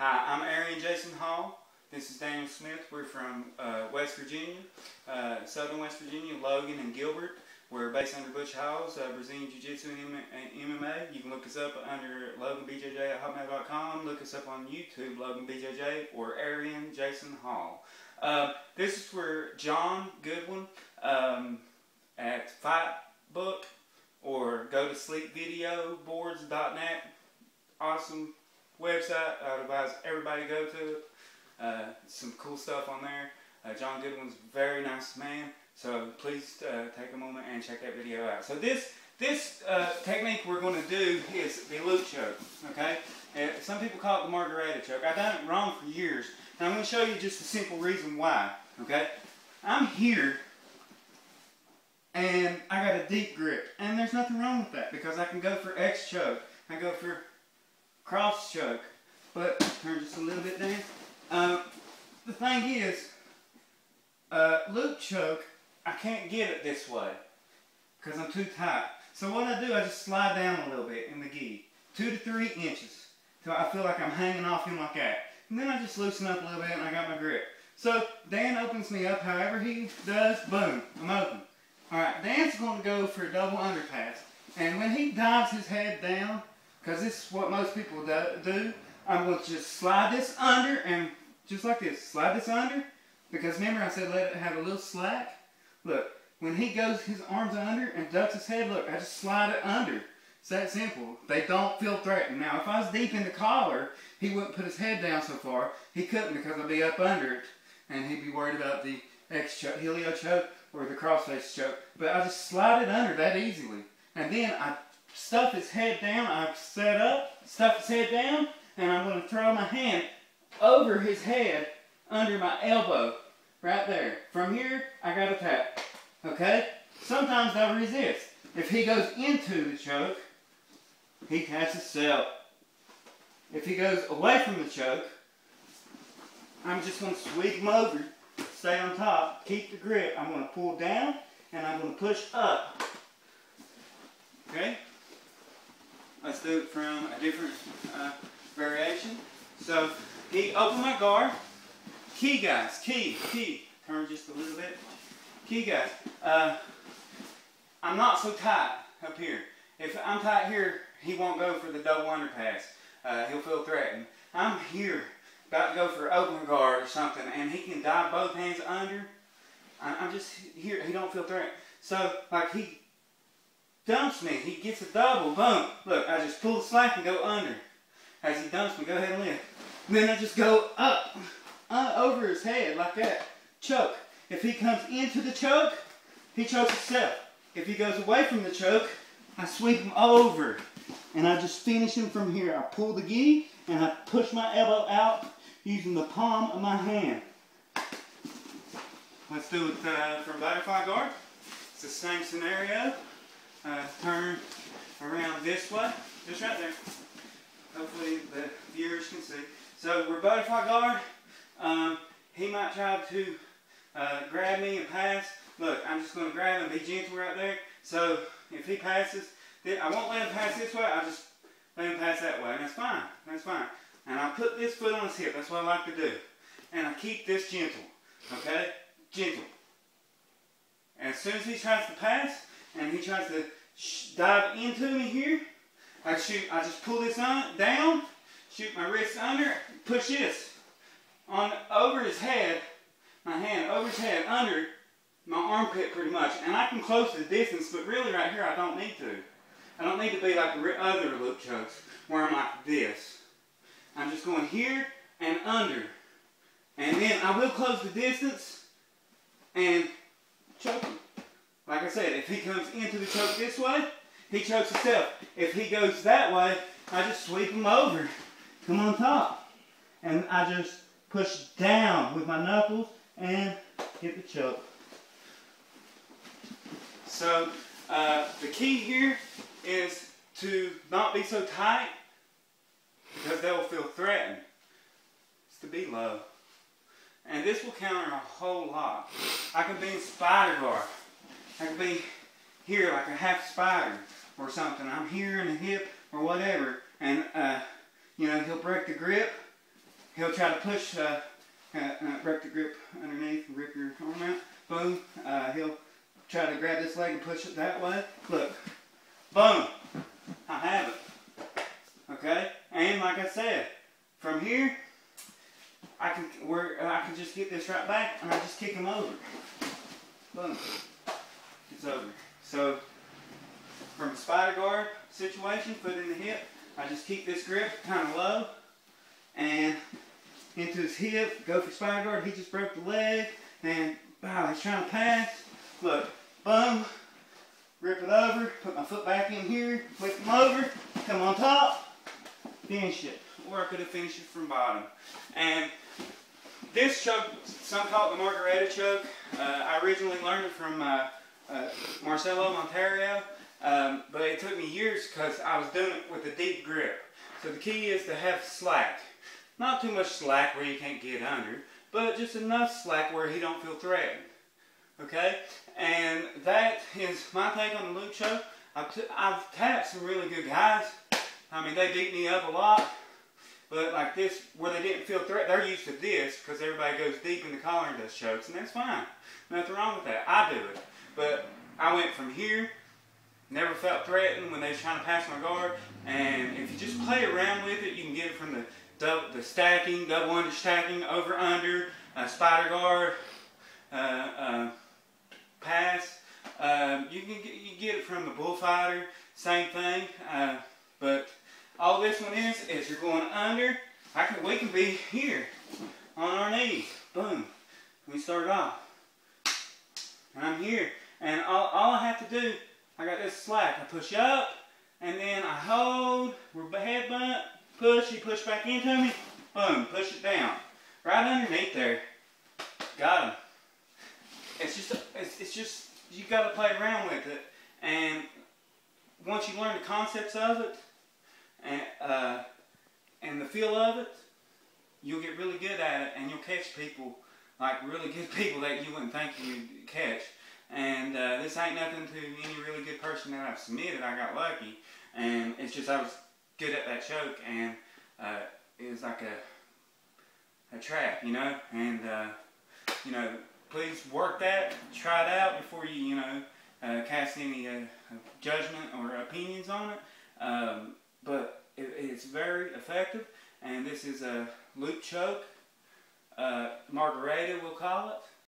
Hi, I'm Arian Jason Hall. This is Daniel Smith. We're from West Virginia, Southern West Virginia, Logan and Gilbert. We're based under Butch Hall's Brazilian Jiu-Jitsu and MMA. You can look us up under Logan Bjj at hotmail.com. Look us up on YouTube, Logan Bjj or Arian Jason Hall. This is for John Goodwin at Fight Book or go to sleepvideoboards.net. Awesome website. I advise everybody to go to it. Some cool stuff on there. John Goodwin's a very nice man, so please take a moment and check that video out. So this technique we're going to do is the loop choke. Okay, some people call it the margarita choke. I've done it wrong for years, and I'm going to show you just a simple reason why. Okay, I'm here and I got a deep grip, and there's nothing wrong with that because I can go for X choke, I go for cross choke, but turn just a little bit down. The thing is, loop choke, I can't get it this way because I'm too tight. So what I do, I just slide down a little bit in the gi, 2 to 3 inches, till I feel like I'm hanging off him like that. And then I just loosen up a little bit and I got my grip. So Dan opens me up however he does, boom, I'm open. Alright, Dan's going to go for a double underpass. And when he dives his head down, because this is what most people do, I'm going to just slide this under and just like this, slide this under. Because remember I said let it have a little slack? Look, when he goes his arms under and ducks his head, look, I just slide it under. It's that simple. They don't feel threatened. Now if I was deep in the collar, he wouldn't put his head down so far. He couldn't because I'd be up under it. And he'd be worried about the helio choke or the crossface choke. But I just slide it under that easily. And then I stuff his head down, I set up, stuff his head down, and I'm going to throw my hand over his head under my elbow, right there. From here, I got to tap, okay? Sometimes I resist. If he goes into the choke, he taps himself. If he goes away from the choke, I'm just going to sweep him over, stay on top, keep the grip. I'm going to pull down, and I'm going to push up, okay? Let's do it from a different variation. So, he opened my guard. Key, guys, key. Turn just a little bit. Key, guys. I'm not so tight up here. If I'm tight here, he won't go for the double underpass. He'll feel threatened. I'm here, about to go for open guard or something, and he can dive both hands under. I'm just here. He don't feel threatened. So, like he dumps me. He gets a double. Boom. Look, I just pull the slack and go under. As he dumps me, go ahead and lift. And then I just go up, over his head like that. Choke. If he comes into the choke, he chokes himself. If he goes away from the choke, I sweep him over. And I just finish him from here. I pull the gi and I push my elbow out using the palm of my hand. Let's do it from butterfly guard. It's the same scenario. Turn around this way, just right there. Hopefully the viewers can see. So we're butterfly guard. He might try to grab me and pass. Look, I'm just going to grab him and be gentle right there. So if he passes, I won't let him pass this way. I just let him pass that way, and that's fine. That's fine. And I put this foot on his hip. That's what I like to do. And I keep this gentle. Okay, gentle. And as soon as he tries to pass, and he tries to dive into me here, I just pull this down, shoot my wrist under, push this on over his head, my hand over his head, under my armpit pretty much. And I can close the distance, but really right here I don't need to. I don't need to be like the other loop chokes where I'm like this. I'm just going here and under. And then I will close the distance and choke him. Like I said, if he comes into the choke this way, he chokes himself. If he goes that way, I just sweep him over, come on top. And I just push down with my knuckles and hit the choke. So the key here is to not be so tight because they will feel threatened. It's to be low. And this will counter a whole lot. I can be in spider guard. I can be here like a half spider or something. I'm here in the hip or whatever. And, you know, he'll break the grip he'll try to push, break the grip underneath, rip your arm out. Boom. He'll try to grab this leg and push it that way. Look. Boom. I have it. Okay? And like I said, from here, I can just get this right back and I just kick him over. Boom. It's over. So, from a spider guard situation, foot in the hip, I just keep this grip kind of low and into his hip, go for spider guard. He just broke the leg and wow, he's trying to pass. Look, boom, rip it over, put my foot back in here, flip him over, come on top, finish it. Or I could have finished it from bottom. And this choke, some call it the Margarita choke. I originally learned it from Marcelo Monterio, but it took me years because I was doing it with a deep grip. So the key is to have slack. Not too much slack where you can't get under, but just enough slack where he don't feel threatened. Okay? And that is my take on the loop choke. I've tapped some really good guys. I mean, they beat me up a lot. But like this, where they didn't feel threatened, they're used to this because everybody goes deep in the collar and does chokes, and that's fine. Nothing wrong with that. I do it. But I went from here, never felt threatened when they was trying to pass my guard, and if you just play around with it, you can get it from the stacking, double under stacking, over under, spider guard, pass. You get it from the bullfighter, same thing. But all this one is you're going under. We can be here on our knees. Boom. We start off. And I'm here. And all I have to do, I got this slack. I push up, and then I hold. We're head butt. Push. You push back into me. Boom. Push it down. Right underneath there. Got him. It's just you got to play around with it. And once you learn the concepts of it, and the feel of it, you'll get really good at it, and you'll catch people, like really good people that you wouldn't think you'd catch. And this ain't nothing to any really good person that I've submitted. I got lucky, and it's just I was good at that choke, and it was like a trap, you know. And you know, please work that, try it out before you cast any judgment or opinions on it. But it's very effective, and this is a loop choke, Margarita we'll call it.